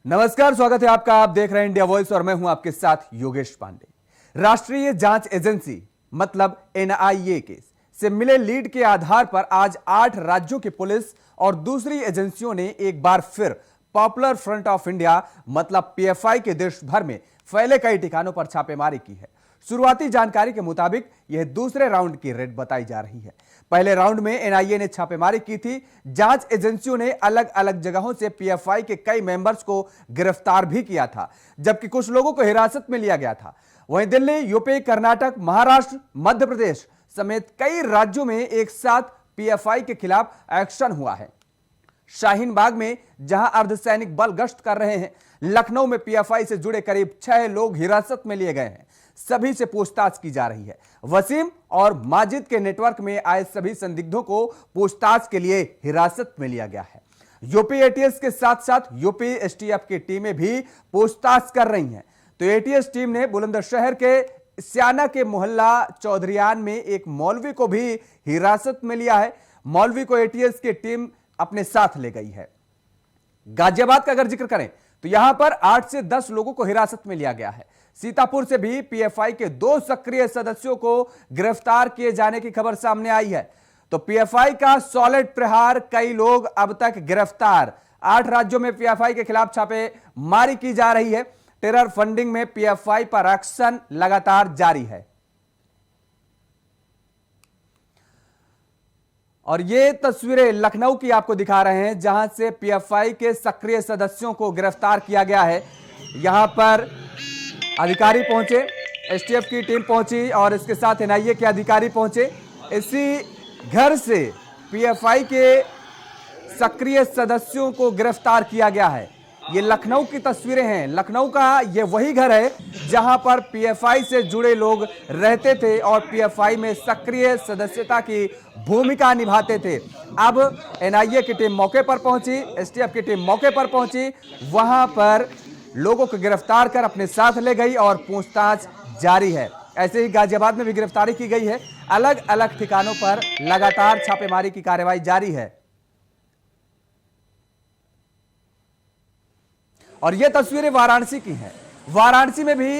नमस्कार, स्वागत है आपका। आप देख रहे हैं इंडिया वॉइस और मैं हूं आपके साथ योगेश पांडे। राष्ट्रीय जांच एजेंसी मतलब एनआईए के से मिले लीड के आधार पर आज 8 राज्यों की पुलिस और दूसरी एजेंसियों ने एक बार फिर पॉपुलर फ्रंट ऑफ इंडिया मतलब पीएफआई के देश भर में फैले कई ठिकानों पर छापेमारी की है। शुरुआती जानकारी के मुताबिक यह दूसरे राउंड की रेड बताई जा रही है। पहले राउंड में एनआईए ने छापेमारी की थी। जांच एजेंसियों ने अलग अलग जगहों से पीएफआई के कई मेंबर्स को गिरफ्तार भी किया था, जबकि कुछ लोगों को हिरासत में लिया गया था। वहीं दिल्ली, यूपी, कर्नाटक, महाराष्ट्र, मध्य प्रदेश समेत कई राज्यों में एक साथ पीएफआई के खिलाफ एक्शन हुआ है। शाहीन बाग में जहां अर्धसैनिक बल गश्त कर रहे हैं, लखनऊ में पीएफआई से जुड़े करीब 6 लोग हिरासत में लिए गए हैं। सभी से पूछताछ की जा रही है। वसीम और माजिद के नेटवर्क में आए सभी संदिग्धों को पूछताछ के लिए हिरासत में लिया गया है। यूपी एटीएस के साथ साथ यूपी एसटीएफ की टीमें भी पूछताछ कर रही हैं। तो एटीएस टीम ने बुलंदशहर के स्याना के मोहल्ला चौधरियान में एक मौलवी को भी हिरासत में लिया है। मौलवी को एटीएस की टीम अपने साथ ले गई है। गाजियाबाद का अगर जिक्र करें तो यहां पर 8 से 10 लोगों को हिरासत में लिया गया है। सीतापुर से भी पीएफआई के 2 सक्रिय सदस्यों को गिरफ्तार किए जाने की खबर सामने आई है। तो पीएफआई का सॉलिड प्रहार, कई लोग अब तक गिरफ्तार। 8 राज्यों में पीएफआई के खिलाफ छापेमारी की जा रही है। टेरर फंडिंग में पीएफआई पर एक्शन लगातार जारी है। और ये तस्वीरें लखनऊ की आपको दिखा रहे हैं, जहां से पीएफआई के सक्रिय सदस्यों को गिरफ्तार किया गया है। यहां पर अधिकारी पहुंचे, एसटीएफ की टीम पहुंची और इसके साथ एनआईए के अधिकारी पहुंचे। इसी घर से पीएफआई के सक्रिय सदस्यों को गिरफ्तार किया गया है। ये लखनऊ की तस्वीरें हैं। लखनऊ का ये वही घर है जहां पर पीएफआई से जुड़े लोग रहते थे और पीएफआई में सक्रिय सदस्यता की भूमिका निभाते थे। अब एनआईए की टीम मौके पर पहुंची, एसटीएफ की टीम मौके पर पहुंची, वहां पर लोगों को गिरफ्तार कर अपने साथ ले गई और पूछताछ जारी है। ऐसे ही गाजियाबाद में भी गिरफ्तारी की गई है। अलग अलग ठिकानों पर लगातार छापेमारी की कार्रवाई जारी है। और ये तस्वीरें वाराणसी की हैं। वाराणसी में भी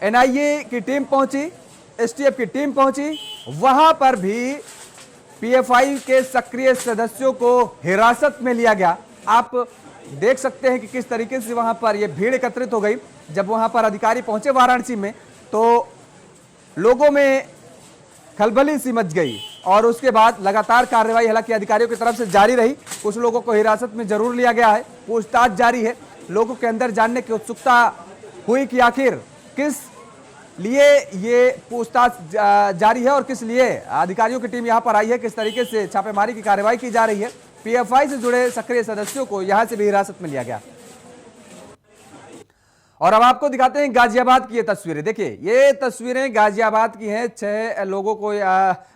एनआईए की टीम पहुंची, एसटीएफ की टीम पहुंची, वहां पर भी पीएफआई के सक्रिय सदस्यों को हिरासत में लिया गया। आप देख सकते हैं कि किस तरीके से वहां पर यह भीड़ एकत्रित हो गई। जब वहां पर अधिकारी पहुंचे वाराणसी में तो लोगों में खलबली सी मच गई और उसके बाद लगातार कार्रवाई हालांकि अधिकारियों की तरफ से जारी रही। कुछ लोगों को हिरासत में जरूर लिया गया है, पूछताछ जारी है। लोगों के अंदर जानने की उत्सुकता हुई कि आखिर किस लिए ये पूछताछ जारी है और किस लिए अधिकारियों की टीम यहां पर आई है, किस तरीके से छापेमारी की कार्रवाई की जा रही है। पीएफआई से जुड़े सक्रिय सदस्यों को यहां से भी हिरासत में लिया गया। और अब आपको दिखाते हैं गाजियाबाद की ये तस्वीरें। देखिए, ये तस्वीरें गाजियाबाद की हैं। 6 लोगों को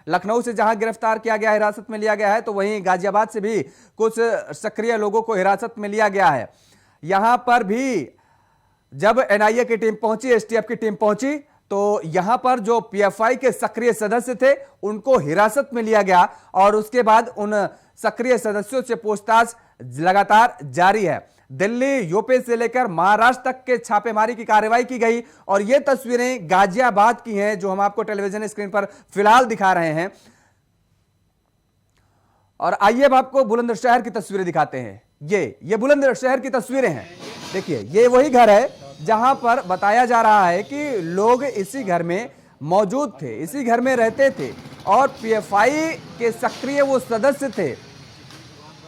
लखनऊ से जहां गिरफ्तार किया गया, हिरासत में लिया गया है, तो वहीं गाजियाबाद से भी कुछ सक्रिय लोगों को हिरासत में लिया गया है। यहां पर भी जब एनआईए की टीम पहुंची, एसटीएफ की टीम पहुंची, तो यहां पर जो पीएफआई के सक्रिय सदस्य थे उनको हिरासत में लिया गया और उसके बाद उन सक्रिय सदस्यों से पूछताछ लगातार जारी है। दिल्ली, यूपी से लेकर महाराष्ट्र तक के छापेमारी की कार्रवाई की गई और ये तस्वीरें गाजियाबाद की हैं जो हम आपको टेलीविजन स्क्रीन पर फिलहाल दिखा रहे हैं। और आइए अब आपको बुलंदशहर की तस्वीरें दिखाते हैं। ये बुलंदशहर की तस्वीरें हैं। देखिए, ये वही घर है जहां पर बताया जा रहा है कि लोग इसी घर में मौजूद थे, इसी घर में रहते थे और पीएफआई के सक्रिय वो सदस्य थे।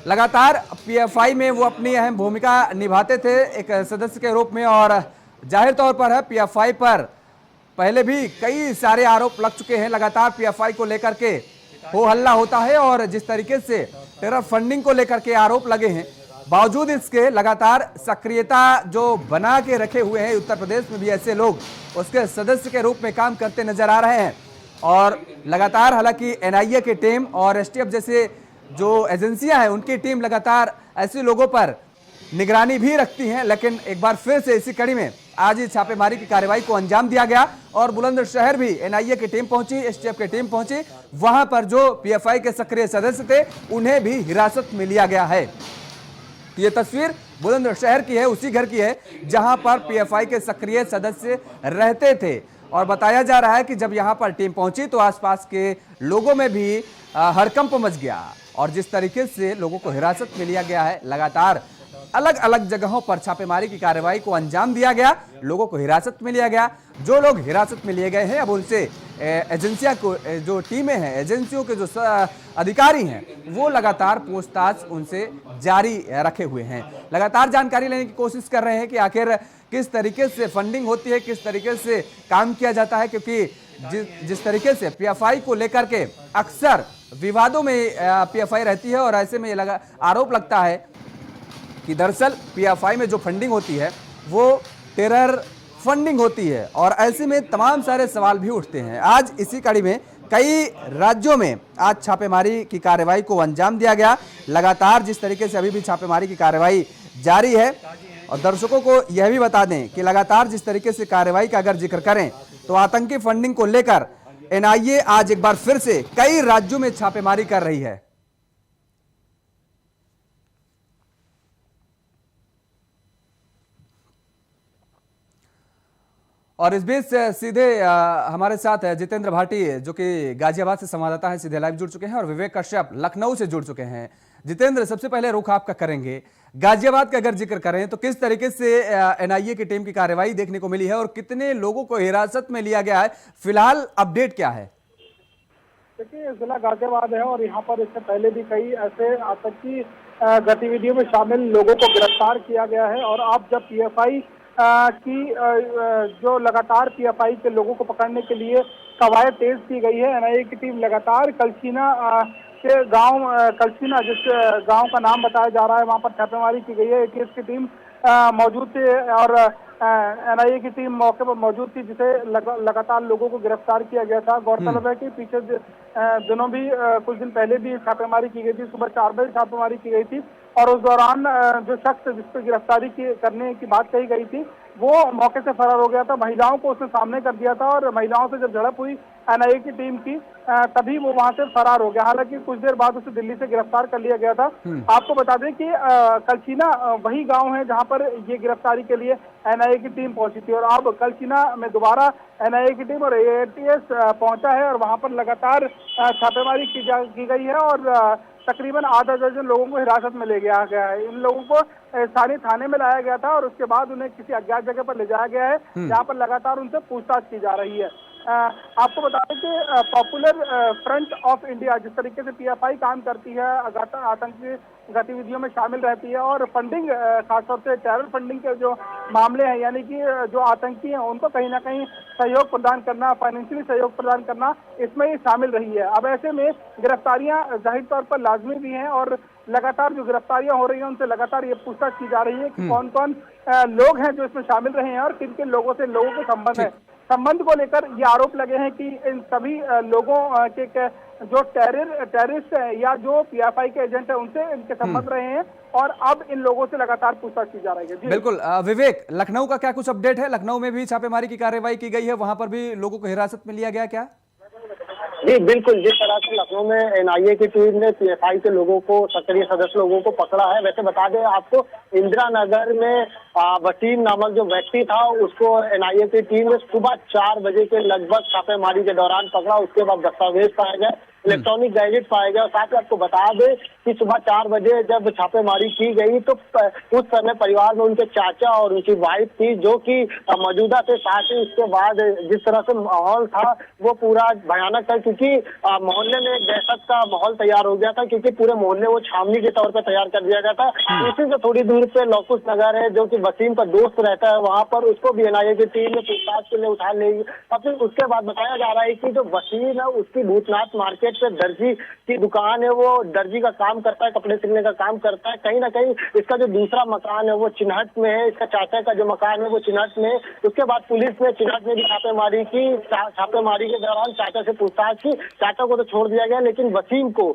लगातार पीएफआई में वो अपनी अहम भूमिका निभाते थे एक सदस्य के रूप में। और जाहिर तौर पर है पीएफआई पर पहले भी कई सारे आरोप लग चुके हैं। लगातार पीएफआई को लेकर के हो हल्ला होता है और जिस तरीके से टेरर फंडिंग को लेकर के आरोप लगे हैं, बावजूद इसके लगातार सक्रियता जो बना के रखे हुए हैं। उत्तर प्रदेश में भी ऐसे लोग उसके सदस्य के रूप में काम करते नजर आ रहे हैं। और लगातार हालांकि एनआईए की टीम और एसटीएफ जैसे जो एजेंसियां हैं उनकी टीम लगातार ऐसे लोगों पर निगरानी भी रखती हैं। लेकिन एक बार फिर से इसी कड़ी में आज ही छापेमारी की कार्रवाई को अंजाम दिया गया और बुलंदशहर भी एनआईए की टीम पहुंची, एसटीएफ की टीम पहुंची। वहां पर जो पीएफआई के सक्रिय सदस्य थे उन्हें भी हिरासत में लिया गया है। तो ये तस्वीर बुलंदशहर की है, उसी घर की है जहां पर पीएफआई के सक्रिय सदस्य रहते थे। और बताया जा रहा है कि जब यहां पर टीम पहुंची तो आसपास के लोगों में भी हड़कंप मच गया और जिस तरीके से लोगों को हिरासत में लिया गया है, लगातार अलग अलग जगहों पर छापेमारी की कार्रवाई को अंजाम दिया गया, लोगों को हिरासत में लिया गया। जो लोग हिरासत में लिए गए हैं अब उनसे एजेंसियां को, जो टीमें हैं, एजेंसियों के जो अधिकारी हैं, वो लगातार पूछताछ उनसे जारी रखे हुए हैं। लगातार जानकारी लेने की कोशिश कर रहे हैं कि आखिर किस तरीके से फंडिंग होती है, किस तरीके से काम किया जाता है, क्योंकि जिस तरीके से पीएफआई को लेकर के अक्सर विवादों में पीएफआई रहती है और ऐसे में ये आरोप लगता है कि दरअसल पीएफआई में जो फंडिंग होती है वो टेरर फंडिंग होती है और ऐसे में तमाम सारे सवाल भी उठते हैं। आज इसी कड़ी में कई राज्यों में आज छापेमारी की कार्रवाई को अंजाम दिया गया। लगातार जिस तरीके से अभी भी छापेमारी की कार्रवाई जारी है और दर्शकों को यह भी बता दें कि लगातार जिस तरीके से कार्रवाई का अगर जिक्र करें तो आतंकी फंडिंग को लेकर एनआईए आज एक बार फिर से कई राज्यों में छापेमारी कर रही है। और इस बीच सीधे हमारे साथ जितेंद्र भाटी जो कि गाजियाबाद से संवाददाता है, सीधे लाइव जुड़ चुके हैं और विवेक कश्यप लखनऊ से जुड़ चुके हैं। जितेंद्र, सबसे पहले रुख आपका करेंगे, गाजियाबाद का अगर जिक्र करें तो किस तरीके से एनआईए की टीम की कार्रवाई देखने को मिली है और कितने लोगों को हिरासत में लिया गया है, फिलहाल अपडेट क्या है? देखिए, जिला गाजियाबाद है और यहाँ पर इससे पहले भी कई ऐसे आतंकी गतिविधियों में शामिल लोगों को गिरफ्तार किया गया है और अब जब पीएफआई की जो लगातार पीएफआई के लोगों को पकड़ने के लिए कवायद तेज की गई है, एनआईए की टीम लगातार कलसीना के गांव कलसीना, जिस गांव का नाम बताया जा रहा है, वहां पर छापेमारी की गई है। एटीएस की टीम मौजूद थी और एनआईए की टीम मौके पर मौजूद थी, जिसे लगातार लोगों को गिरफ्तार किया गया था। गौरतलब है कि पीछे दिनों भी कुछ दिन पहले भी छापेमारी की गई थी, सुबह 4 बजे छापेमारी की गई थी और उस दौरान जो शख्स जिस पर गिरफ्तारी करने की बात कही गई थी वो मौके से फरार हो गया था। महिलाओं को उसने सामने कर दिया था और महिलाओं से जब झड़प हुई एनआईए की टीम की तभी वो वहां से फरार हो गया। हालांकि कुछ देर बाद उसे दिल्ली से गिरफ्तार कर लिया गया था। आपको बता दें कि कलसीना वही गांव है जहां पर ये गिरफ्तारी के लिए एनआईए की टीम पहुंची थी और अब कलसीना में दोबारा एनआईए की टीम और एटीएस पहुंचा है और वहां पर लगातार छापेमारी की गई है और तकरीबन आधा दर्जन लोगों को हिरासत में ले गया है। इन लोगों को स्थानीय थाने में लाया गया था और उसके बाद उन्हें किसी अज्ञात जगह पर ले जाया गया है, जहां पर लगातार उनसे पूछताछ की जा रही है। आपको बता दें कि पॉपुलर फ्रंट ऑफ इंडिया, जिस तरीके से पीएफआई काम करती है, आतंकी गतिविधियों में शामिल रहती है और फंडिंग, खासतौर से टेरर फंडिंग के जो मामले हैं, यानी कि जो आतंकी हैं उनको कहीं ना कहीं सहयोग प्रदान करना, फाइनेंशियली सहयोग प्रदान करना, इसमें ही शामिल रही है। अब ऐसे में गिरफ्तारियां जाहिर तौर पर लाजमी भी हैं और लगातार जो गिरफ्तारियां हो रही हैं उनसे लगातार ये पूछताछ की जा रही है कि कौन कौन लोग हैं जो इसमें शामिल रहे हैं और किन किन लोगों से लोगों के संबंध है। संबंध को लेकर ये आरोप लगे हैं कि इन सभी लोगों के जो टेररिस्ट है या जो पीएफआई के एजेंट है उनसे इनके संबंध रहे हैं और अब इन लोगों से लगातार पूछताछ की जा रही है। बिल्कुल विवेक, लखनऊ का क्या कुछ अपडेट है? लखनऊ में भी छापेमारी की कार्रवाई की गई है, वहां पर भी लोगों को हिरासत में लिया गया क्या? जी बिल्कुल, जिस तरह से लखनऊ में एनआईए की टीम ने पीएफआई के लोगों को, सक्रिय सदस्य लोगों को पकड़ा है। वैसे बता दें आपको, इंदिरा नगर में वसीम नामक जो व्यक्ति था उसको एनआईए की टीम ने सुबह 4 बजे के लगभग छापेमारी के दौरान पकड़ा। उसके बाद दस्तावेज पाए गए, इलेक्ट्रॉनिक गैजेट पाए गए और साथ ही आपको बता दें कि सुबह 4 बजे जब छापेमारी की गई तो उस समय परिवार में उनके चाचा और उनकी वाइफ थी जो कि मौजूदा थे। साथ ही उसके बाद जिस तरह से माहौल था वो पूरा भयानक था, क्योंकि मोहल्ले में एक दहशत का माहौल तैयार हो गया था, क्योंकि पूरे मोहल्ले वो छावनी के तौर पर तैयार कर दिया गया था। इसी से थोड़ी दूर पे लौकुश नगर है जो कि वसीम का दोस्त रहता है, वहां पर उसको भी एनआईए की टीम ने पूछताछ के लिए उठा ली। और फिर उसके बाद बताया जा रहा है कि जो वसीम है उसकी भूतनाथ मार्केट से दर्जी की दुकान है, वो दर्जी का काम करता है, कपड़े सिलने का काम करता है। कहीं ना कहीं इसका जो दूसरा मकान है वो चिन्हट में है, इसका चाचा का जो मकान है वो चिन्हट में है। उसके बाद पुलिस ने चिन्हट में भी छापेमारी की। छापेमारी के दौरान चाचा से पूछताछ की। चाचा को तो छोड़ दिया गया लेकिन वसीम को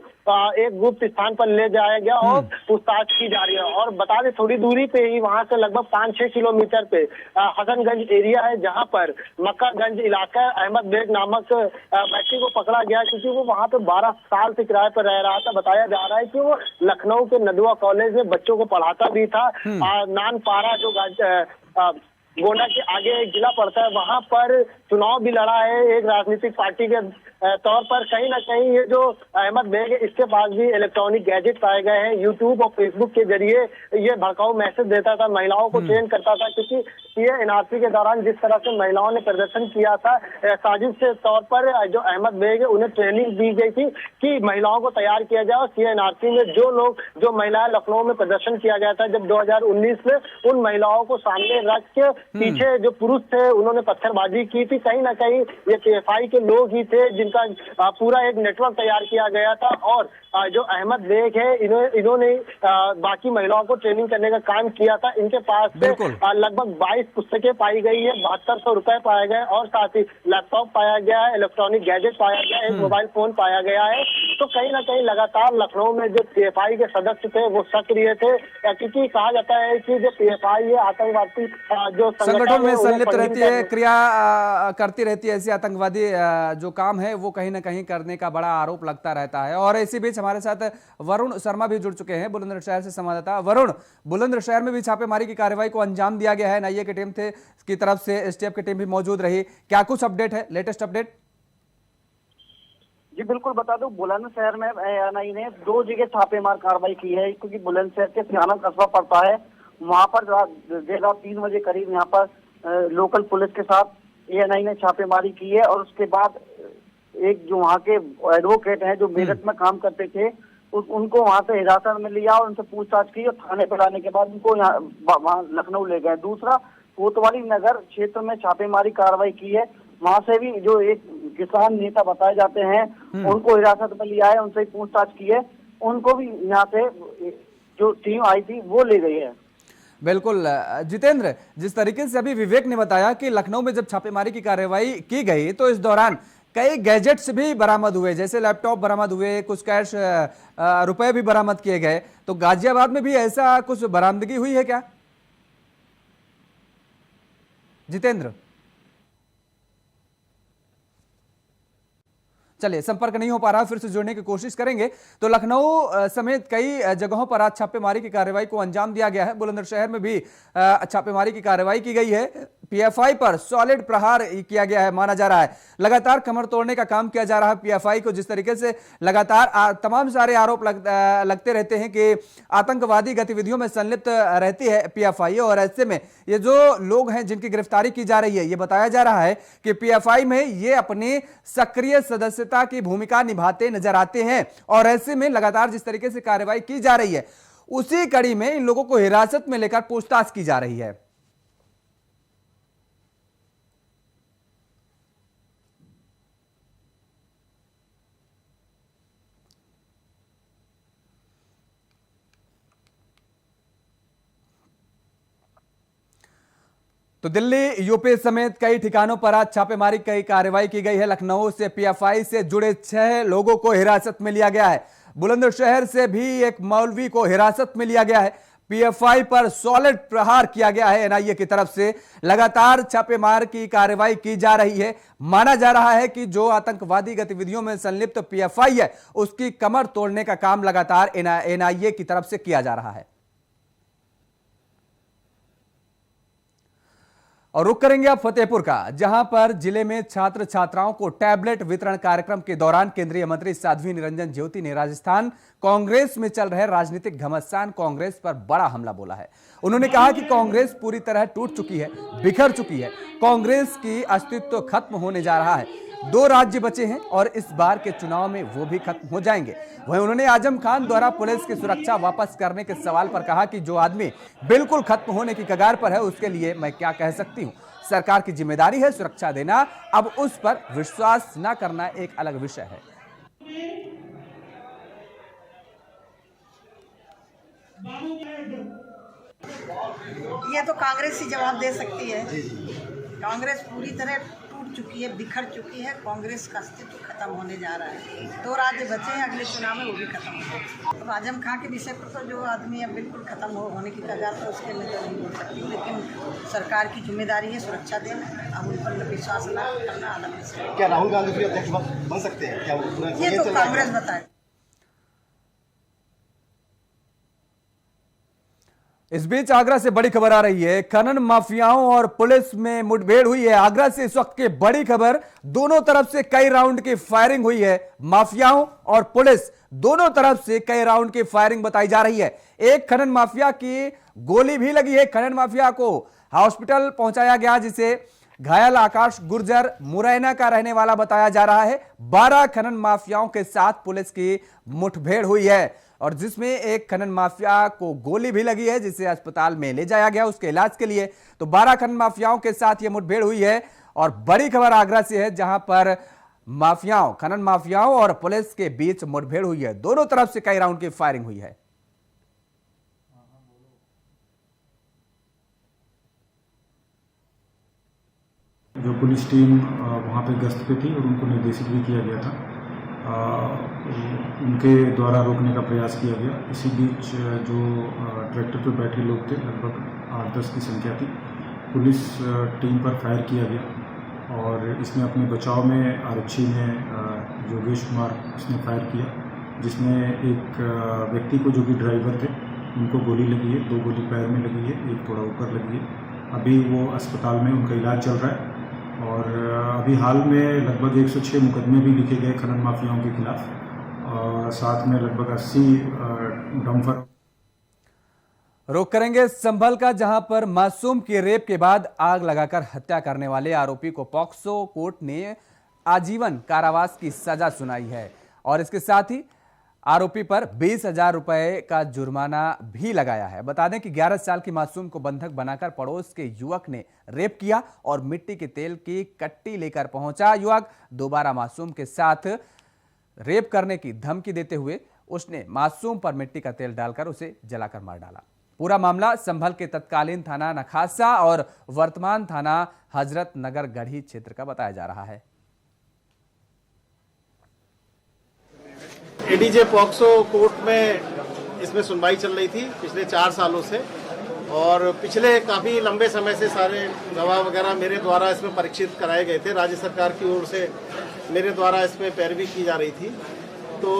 एक गुप्त स्थान पर ले जाया गया और पूछताछ की जा रही है। और बता दें थोड़ी दूरी पे ही वहां से लगभग 5-6 किलोमीटर पे हसनगंज एरिया है, जहां पर मक्कागंज इलाका अहमद बेग नामक व्यक्ति को पकड़ा गया, क्योंकि वो वहां पे 12 साल से किराए पर रह रहा था। बताया जा रहा है कि वो लखनऊ के नदुआ कॉलेज में बच्चों को पढ़ाता भी था। नानपारा जो गोंडा के आगे एक जिला पड़ता है, वहां पर चुनाव भी लड़ा है एक राजनीतिक पार्टी के तौर पर। कहीं ना कहीं ये जो अहमद बेग है, इसके पास भी इलेक्ट्रॉनिक गैजेट पाए गए हैं। यूट्यूब और फेसबुक के जरिए ये भड़काऊ मैसेज देता था, महिलाओं को ट्रेन करता था, क्योंकि ये एनआरसी के दौरान जिस तरह से महिलाओं ने प्रदर्शन किया था, साजिश के तौर पर जो अहमद बेग है उन्हें ट्रेनिंग दी गई थी कि महिलाओं को तैयार किया जाए। और सीएनआरसी में जो महिलाएं लखनऊ में प्रदर्शन किया गया था जब 2019 में, उन महिलाओं को सामने रख के पीछे जो पुरुष थे उन्होंने पत्थरबाजी की थी। कहीं ना कहीं ये पीएफआई के लोग ही थे जिनका पूरा एक नेटवर्क तैयार किया गया था। और जो अहमद बेग है इन्होंने बाकी महिलाओं को ट्रेनिंग करने का काम किया था। इनके पास से लगभग 22 पुस्तकें पाई गई है, 7200 रुपए पाए गए और साथ ही लैपटॉप पाया गया है, इलेक्ट्रॉनिक गैजेट पाया गया है, एक मोबाइल फोन पाया गया है। तो कहीं ना कहीं लगातार लखनऊ में जो पीएफआई के सदस्य थे वो सक्रिय थे, क्योंकि कहा जाता है कि जो पीएफआई है आतंकवादी जो संगठन में संलिप्त रहती है, क्रिया करती रहती है। ऐसी आतंकवादी जो काम है वो कहीं ना कहीं करने का बड़ा आरोप लगता रहता है। और इसी बीच हमारे साथ वरुण शर्मा भी जुड़ चुके हैं, बुलंदशहर से संवाददाता। वरुण, बुलंदशहर में भी छापेमारी की कार्रवाई को अंजाम दिया गया है, एनआईए की टीम की तरफ से, एसटीएफ की टीम भी मौजूद रही। क्या कुछ अपडेट है, लेटेस्ट अपडेट? जी बिल्कुल, बता दूं बुलंदशहर में एनआईए ने 2 जगह छापेमार कार्रवाई की है, क्योंकि बुलंदशहर के सियाना कस्बा पड़ता है। वहां पर देर रात 3 बजे करीब यहाँ पर लोकल पुलिस के साथ एएनआई ने छापेमारी की है। और उसके बाद एक जो वहाँ के एडवोकेट हैं जो मेरठ में काम करते थे, उनको वहाँ से हिरासत में लिया और उनसे पूछताछ की और थाने पर लाने के बाद उनको यहाँ वहाँ लखनऊ ले गए। दूसरा, कोतवाली नगर क्षेत्र में छापेमारी कार्रवाई की है। वहाँ से भी जो एक किसान नेता बताए जाते हैं उनको हिरासत में लिया है, उनसे पूछताछ की है। उनको भी यहाँ से जो टीम आई थी वो ले गई है। बिल्कुल जितेंद्र, जिस तरीके से अभी विवेक ने बताया कि लखनऊ में जब छापेमारी की कार्रवाई की गई तो इस दौरान कई गैजेट्स भी बरामद हुए, जैसे लैपटॉप बरामद हुए, कुछ कैश रुपए भी बरामद किए गए। तो गाजियाबाद में भी ऐसा कुछ बरामदगी हुई है क्या जितेंद्र? चलिए, संपर्क नहीं हो पा रहा, फिर से जुड़ने की कोशिश करेंगे। तो लखनऊ समेत कई जगहों पर आज छापेमारी की कार्रवाई को अंजाम दिया गया है। बुलंदशहर में भी छापेमारी की कार्रवाई की गई है। पीएफआई पर सॉलिड प्रहार किया गया है, माना जा रहा है। लगातार कमर तोड़ने का काम किया जा रहा है पीएफआई को, जिस तरीके से लगातार तमाम सारे आरोप लगते रहते हैं कि आतंकवादी गतिविधियों में संलिप्त रहती है पीएफआई। और ऐसे में ये जो लोग हैं जिनकी गिरफ्तारी की जा रही है, ये बताया जा रहा है कि पीएफआई में ये अपनी सक्रिय सदस्यता की भूमिका निभाते नजर आते हैं। और ऐसे में लगातार जिस तरीके से कार्रवाई की जा रही है, उसी कड़ी में इन लोगों को हिरासत में लेकर पूछताछ की जा रही है। तो दिल्ली, यूपी समेत कई ठिकानों पर आज छापेमारी की कार्रवाई की गई है। लखनऊ से पीएफआई से जुड़े 6 लोगों को हिरासत में लिया गया है। बुलंदशहर से भी एक मौलवी को हिरासत में लिया गया है। पीएफआई पर सॉलिड प्रहार किया गया है एनआईए की तरफ से। लगातार छापेमार की कार्रवाई की जा रही है। माना जा रहा है कि जो आतंकवादी गतिविधियों में संलिप्त पीएफआई है, उसकी कमर तोड़ने का काम लगातार एनआईए की तरफ से किया जा रहा है। और रुक करेंगे अब फतेहपुर का, जहां पर जिले में छात्र छात्राओं को टैबलेट वितरण कार्यक्रम के दौरान केंद्रीय मंत्री साध्वी निरंजन ज्योति ने राजस्थान कांग्रेस में चल रहे राजनीतिक घमासान कांग्रेस पर बड़ा हमला बोला है। उन्होंने कहा कि कांग्रेस पूरी तरह टूट चुकी है, बिखर चुकी है, कांग्रेस की अस्तित्व खत्म होने जा रहा है। 2 राज्य बचे हैं और इस बार के चुनाव में वो भी खत्म हो जाएंगे। वहीं उन्होंने आजम खान द्वारा पुलिस की सुरक्षा वापस करने के सवाल पर कहा कि जो आदमी बिल्कुल खत्म होने की कगार पर है, उसके लिए मैं क्या कह सकती हूं। सरकार की जिम्मेदारी है सुरक्षा देना, अब उस पर विश्वास न करना एक अलग विषय है। ये तो कांग्रेस ही जवाब दे सकती है। कांग्रेस पूरी तरह टूट टूट चुकी है, बिखर चुकी है। कांग्रेस का अस्तित्व खत्म होने जा रहा है। 2 राज्य बचे हैं, अगले चुनाव में वो भी खत्म हो जाए। अब आजम खां के विषय पर तो जो आदमी अब बिल्कुल खत्म होने की कगार पर, उसके लिए तो नहीं बोल सकती, लेकिन सरकार की जिम्मेदारी है सुरक्षा देना। अब उन पर विश्वास न करना अलग विषय। क्या राहुल गांधी फिर अध्यक्ष बन सकते हैं? क्या ये तो कांग्रेस बताए। इस बीच आगरा से बड़ी खबर आ रही है। खनन माफियाओं और पुलिस में मुठभेड़ हुई है। आगरा से इस वक्त की बड़ी खबर, दोनों तरफ से कई राउंड की फायरिंग हुई है। माफियाओं और पुलिस दोनों तरफ से कई राउंड की फायरिंग बताई जा रही है। एक खनन माफिया की गोली भी लगी है। खनन माफिया को हॉस्पिटल पहुंचाया गया, जिसे घायल आकाश गुर्जर मुरैना का रहने वाला बताया जा रहा है। 12 खनन माफियाओं के साथ पुलिस की मुठभेड़ हुई है और जिसमें एक खनन माफिया को गोली भी लगी है, जिसे अस्पताल में ले जाया गया उसके इलाज के लिए। तो 12 खनन माफियाओं के साथ यह मुठभेड़ हुई है। और बड़ी खबर आगरा से है, जहां पर खनन माफियाओं और पुलिस के बीच मुठभेड़ हुई है। दोनों तरफ से कई राउंड की फायरिंग हुई है। जो पुलिस टीम वहाँ पे गश्त पे थी और उनको निर्देशित भी किया गया था, उनके द्वारा रोकने का प्रयास किया गया। इसी बीच जो ट्रैक्टर पर बैठे लोग थे, लगभग 8-10 की संख्या थी, पुलिस टीम पर फायर किया गया और इसमें अपने बचाव में आरक्षी ने योगेश कुमार उसने फायर किया, जिसमें एक व्यक्ति को, जो कि ड्राइवर थे, उनको गोली लगी है। 2 गोली पैर में लगी है, एक थोड़ा ऊपर लगी है। अभी वो अस्पताल में उनका इलाज चल रहा है। और अभी हाल में लगभग 106 मुकदमे भी लिखे गए खनन माफियाओं के खिलाफ और साथ में लगभग 80 डंपर। रुक करेंगे संभल का, जहां पर मासूम की रेप के बाद आग लगाकर हत्या करने वाले आरोपी को पॉक्सो कोर्ट ने आजीवन कारावास की सजा सुनाई है और इसके साथ ही आरोपी पर 20,000 रुपए का जुर्माना भी लगाया है। बता दें कि 11 साल की मासूम को बंधक बनाकर पड़ोस के युवक ने रेप किया और मिट्टी के तेल की कट्टी लेकर पहुंचा। युवक दोबारा मासूम के साथ रेप करने की धमकी देते हुए उसने मासूम पर मिट्टी का तेल डालकर उसे जलाकर मार डाला। पूरा मामला संभल के तत्कालीन थाना नखासा और वर्तमान थाना हजरत नगर गढ़ी क्षेत्र का बताया जा रहा है। एडीजे पॉक्सो कोर्ट में इसमें सुनवाई चल रही थी पिछले 4 सालों से और पिछले काफ़ी लंबे समय से सारे गवाह वगैरह मेरे द्वारा इसमें परीक्षित कराए गए थे। राज्य सरकार की ओर से मेरे द्वारा इसमें पैरवी की जा रही थी। तो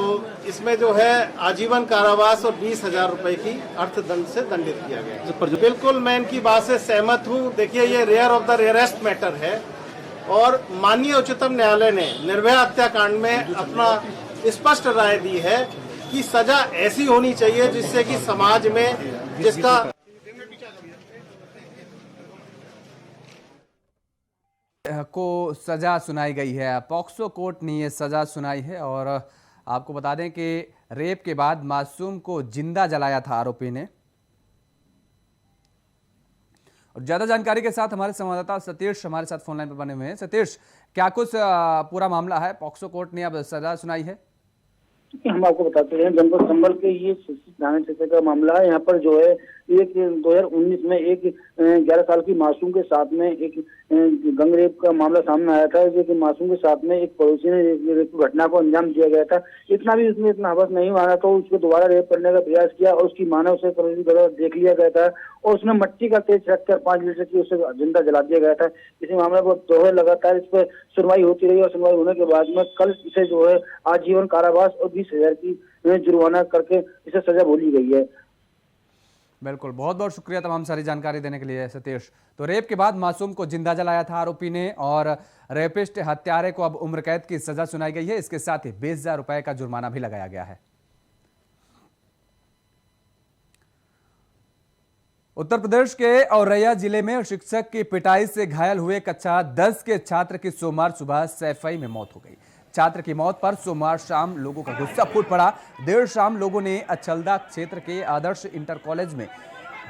इसमें जो है आजीवन कारावास और 20,000 रुपए की अर्थदंड से दंडित किया गया। बिल्कुल मैं इनकी बात से सहमत हूँ। देखिए, ये rare of the rarest matter है और माननीय उच्चतम न्यायालय ने निर्भया हत्याकांड में अपना स्पष्ट राय दी है कि सजा ऐसी होनी चाहिए जिससे कि समाज में जिसका को सजा सुनाई गई है। पॉक्सो कोर्ट ने यह सजा सुनाई है और आपको बता दें कि रेप के बाद मासूम को जिंदा जलाया था आरोपी ने। और ज्यादा जानकारी के साथ हमारे संवाददाता सतीश हमारे साथ फोन लाइन पर बने हुए हैं। सतीश, क्या कुछ पूरा मामला है? पॉक्सो कोर्ट ने अब सजा सुनाई है। हम आपको बताते हैं, जनपद संभल के ये थाना क्षेत्र का मामला है। यहाँ पर जो है एक 2019 में एक 11 साल की मासूम के साथ में एक गंग रेप का मामला सामने आया था, जो कि मासूम के साथ में एक पड़ोसी ने रेप घटना को अंजाम दिया गया था। इतना भी उसमें इतना हवस नहीं माना तो उसको दोबारा रेप करने का प्रयास किया और उसकी मां ने उसे देख लिया गया था और उसने मिट्टी का तेज रखकर 5 लीटर की उसे जिंदा जला दिया गया था। इसी मामले पर जो है लगातार इस पर सुनवाई होती रही और सुनवाई होने के बाद में कल इसे जो है आजीवन कारावास और 20,000 की जुर्माना करके इसे सजा बोली गई है। बिल्कुल, बहुत बहुत शुक्रिया तमाम सारी जानकारी देने के लिए सतीश। तो रेप के बाद मासूम को जिंदा जलाया था आरोपी ने और रेपिस्ट हत्यारे को अब उम्र कैद की सजा सुनाई गई है। इसके साथ ही 20,000 रुपए का जुर्माना भी लगाया गया है। उत्तर प्रदेश के औरैया जिले में शिक्षक की पिटाई से घायल हुए कक्षा 10 के छात्र की सोमवार सुबह सैफई में मौत हो गई। छात्र की मौत पर सोमवार शाम लोगों का गुस्सा फूट पड़ा। देर शाम लोगों ने अचलदा क्षेत्र के आदर्श इंटर कॉलेज में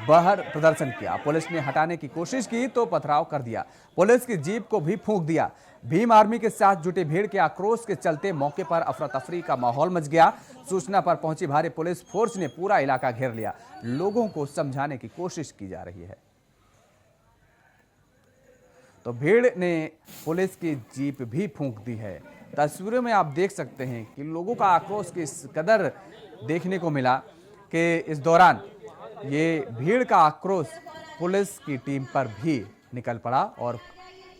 बाहर प्रदर्शन किया। पुलिस ने हटाने की कोशिश की तो पथराव कर दिया। पुलिस की जीप को भी फूंक दिया। भीम आर्मी के साथ जुटे भीड़ के आक्रोश के चलते मौके पर अफरा तफरी का माहौल मच गया। सूचना पर पहुंची भारी पुलिस फोर्स ने पूरा इलाका घेर लिया। लोगों को समझाने की कोशिश की जा रही है। तो भीड़ ने पुलिस की जीप भी फूंक दी है। तस्वीरों में आप देख सकते हैं कि लोगों का आक्रोश किस कदर देखने को मिला कि इस दौरान ये भीड़ का आक्रोश पुलिस की टीम पर भी निकल पड़ा और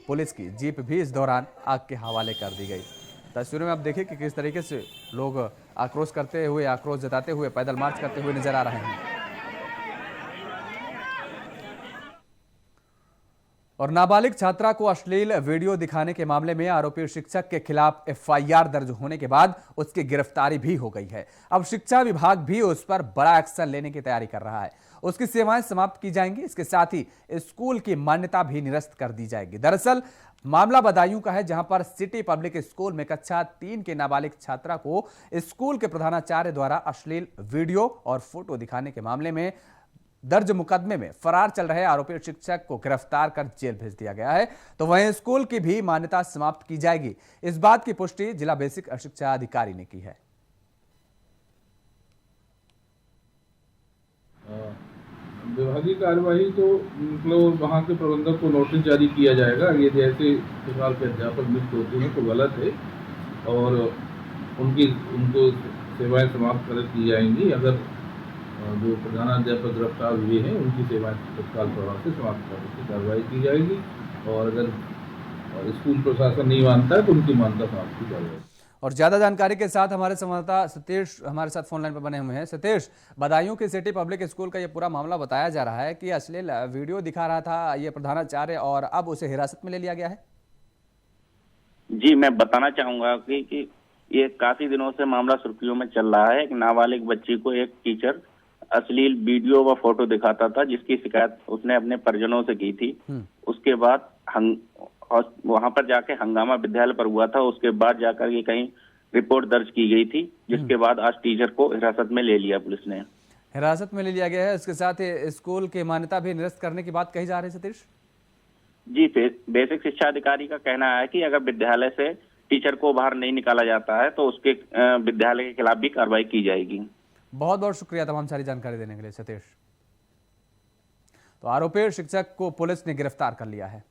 पुलिस की जीप भी इस दौरान आग के हवाले कर दी गई। तस्वीरों में आप देखिए कि किस तरीके से लोग आक्रोश करते हुए, आक्रोश जताते हुए पैदल मार्च करते हुए नजर आ रहे हैं। और नाबालिग छात्रा को अश्लील वीडियो दिखाने के मामले में आरोपी शिक्षक के खिलाफ एफआईआर दर्ज होने के बाद उसकी गिरफ्तारी भी हो गई है। अब शिक्षा विभाग भी उस पर बड़ा एक्शन लेने की तैयारी कर रहा है। उसकी सेवाएं समाप्त की जाएंगी। इसके साथ ही स्कूल की मान्यता भी निरस्त कर दी जाएगी। दरअसल मामला बदायूं का है, जहां पर सिटी पब्लिक स्कूल में कक्षा 3 के नाबालिग छात्रा को स्कूल के प्रधानाचार्य द्वारा अश्लील वीडियो और फोटो दिखाने के मामले में दर्ज मुकदमे में फरार चल रहे आरोपी शिक्षक को गिरफ्तार कर जेल भेज दिया गया है। तो वहीं स्कूल की भी मान्यता समाप्त की जाएगी। इस बात की पुष्टि जिला बेसिक शिक्षा अधिकारी ने की है। विभागीय कार्यवाही तो मतलब वहाँ के प्रबंधक को नोटिस जारी किया जाएगा। यदि ऐसे प्रकार के अध्यापक नियुक्त होते हैं तो गलत है और उनको सेवाएं समाप्त कर दी जाएंगी। अगर जो प्रधानाध्यापक गिरफ्तार हुए हैं उनकी सेवाएं तत्काल प्रभाव से समाप्त करने की कार्रवाई की जाएगी और अगर स्कूल प्रशासन नहीं मानता है तो उनकी मान्यता समाप्त की जाएगी। और ज्यादा जानकारी के साथ हमारे संवाददाता सतीश हमारे साथ फोन लाइन पर बने हुए हैं। सतीश, बदायूं के सिटी पब्लिक स्कूल का ये पूरा मामला बताया जा रहा है कि अश्लील वीडियो दिखा रहा था ये प्रधानाचार्य और अब उसे हिरासत में ले लिया गया है। जी, मैं बताना चाहूंगा कि ये काफी दिनों से मामला सुर्खियों में चल रहा है। एक नाबालिग बच्ची को एक टीचर अश्लील वीडियो व फोटो दिखाता था, जिसकी शिकायत उसने अपने परिजनों से की थी। उसके बाद वहां पर जाके हंगामा विद्यालय पर हुआ था। उसके बाद जाकर ये कहीं रिपोर्ट दर्ज की गई थी, जिसके बाद आज टीचर को हिरासत में ले लिया पुलिस ने। हिरासत में ले लिया गया है। इसके साथ ही स्कूल की मान्यता भी निरस्त करने की बात कही जा रही है। सतीश जी, बेसिक शिक्षा अधिकारी का कहना है कि अगर विद्यालय से टीचर को बाहर नहीं निकाला जाता है तो उसके विद्यालय के खिलाफ भी कार्रवाई की जाएगी। बहुत बहुत शुक्रिया तमाम सारी जानकारी देने के लिए सतीश। तो आरोपी शिक्षक को पुलिस ने गिरफ्तार कर लिया है।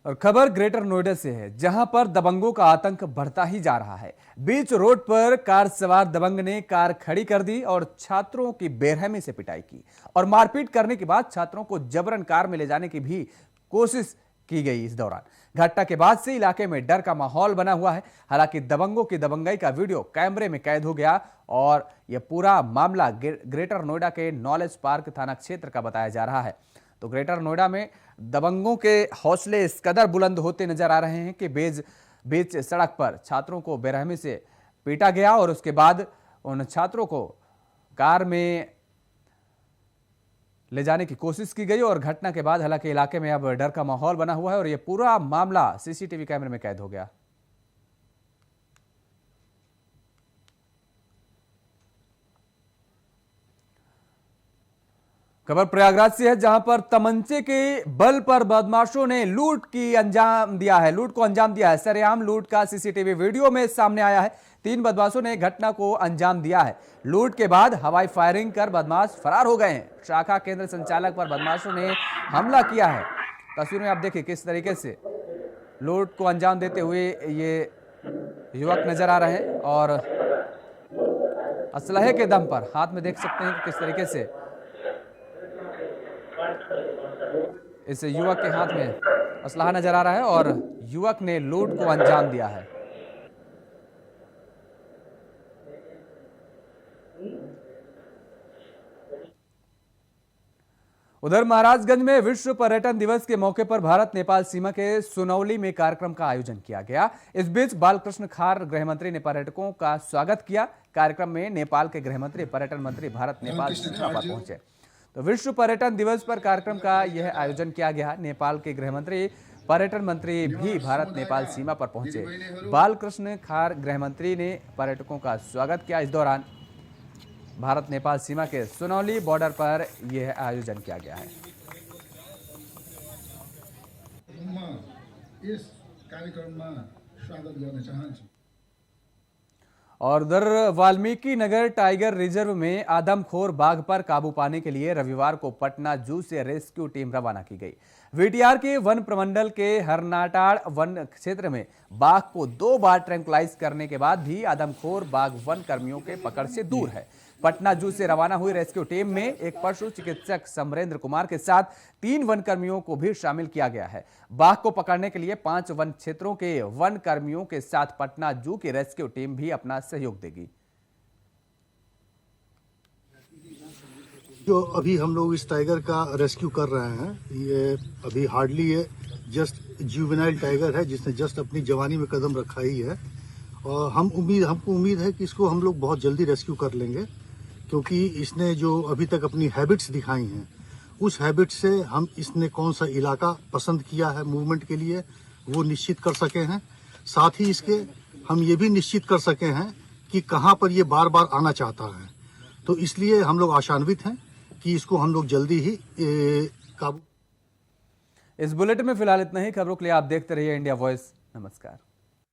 और खबर ग्रेटर नोएडा से है, जहां पर दबंगों का आतंक बढ़ता ही जा रहा है। बीच रोड पर कार सवार दबंग ने कार खड़ी कर दी और छात्रों की बेरहमी से पिटाई की और मारपीट करने के बाद छात्रों को जबरन कार में ले जाने की भी कोशिश की गई। इस दौरान घटना के बाद से इलाके में डर का माहौल बना हुआ है। हालांकि दबंगों की दबंगई का वीडियो कैमरे में कैद हो गया और यह पूरा मामला ग्रेटर नोएडा के नॉलेज पार्क थाना क्षेत्र का बताया जा रहा है। तो ग्रेटर नोएडा में दबंगों के हौसले इस कदर बुलंद होते नजर आ रहे हैं कि बीच सड़क पर छात्रों को बेरहमी से पीटा गया और उसके बाद उन छात्रों को कार में ले जाने की कोशिश की गई और घटना के बाद हालांकि इलाके में अब डर का माहौल बना हुआ है और यह पूरा मामला सीसीटीवी कैमरे में कैद हो गया। खबर प्रयागराज से है, जहां पर तमंचे के बल पर बदमाशों ने लूट को अंजाम दिया है। सरेआम लूट का सीसीटीवी वीडियो में सामने आया है। 3 बदमाशों ने घटना को अंजाम दिया है। लूट के बाद हवाई फायरिंग कर बदमाश फरार हो गए हैं। शाखा केंद्र संचालक पर बदमाशों ने हमला किया है। तस्वीर में आप देखिए किस तरीके से लूट को अंजाम देते हुए ये युवक नजर आ रहे हैं और असलहे के दम पर हाथ में देख सकते हैं कि किस तरीके से इस युवक के हाथ में असलहा नजर आ रहा है और युवक ने लूट को अंजाम दिया है। उधर महाराजगंज में विश्व पर्यटन दिवस के मौके पर भारत नेपाल सीमा के सुनौली में कार्यक्रम का आयोजन किया गया। इस बीच बालकृष्ण खार गृहमंत्री ने पर्यटकों का स्वागत किया। कार्यक्रम में नेपाल के गृहमंत्री पर्यटन मंत्री भारत नेपाल सीमा पर पहुंचे। तो विश्व पर्यटन दिवस पर कार्यक्रम का यह आयोजन किया गया। नेपाल के गृहमंत्री पर्यटन मंत्री भी भारत नेपाल सीमा पर पहुंचे। बालकृष्ण खार गृहमंत्री ने पर्यटकों का स्वागत किया। इस दौरान भारत नेपाल सीमा के सुनौली बॉर्डर पर यह आयोजन किया गया है। इस कार्यक्रम में स्वागत करना चाहन्छु। और उधर वाल्मीकि नगर टाइगर रिजर्व में आदमखोर बाघ पर काबू पाने के लिए रविवार को पटना जू से रेस्क्यू टीम रवाना की गई। वीटीआर के वन प्रमंडल के हरनाटाड़ वन क्षेत्र में बाघ को 2 बार ट्रैंकुलाइज करने के बाद भी आदमखोर बाघ वन कर्मियों के पकड़ से दूर है। पटना जू से रवाना हुई रेस्क्यू टीम में एक पशु चिकित्सक समरेंद्र कुमार के साथ 3 वन कर्मियों को भी शामिल किया गया है। बाघ को पकड़ने के लिए 5 वन क्षेत्रों के वन कर्मियों के साथ पटना जू की रेस्क्यू टीम भी अपना सहयोग देगी। जो अभी हम लोग इस टाइगर का रेस्क्यू कर रहे हैं, ये अभी हार्डली ये जस्ट जुवेनाइल टाइगर है जिसने जस्ट अपनी जवानी में कदम रखा ही है। और हमको उम्मीद है कि इसको हम लोग बहुत जल्दी रेस्क्यू कर लेंगे, क्योंकि इसने जो अभी तक अपनी हैबिट्स दिखाई हैं, उस हैबिट से हम इसने कौन सा इलाका पसंद किया है मूवमेंट के लिए वो निश्चित कर सके हैं। साथ ही इसके हम ये भी निश्चित कर सके हैं कि कहाँ पर ये बार बार आना चाहता है। तो इसलिए हम लोग आशान्वित हैं कि इसको हम लोग जल्दी ही काबू। इस बुलेटिन में फिलहाल इतना ही। खबरों के लिए आप देखते रहिए इंडिया वॉइस। नमस्कार।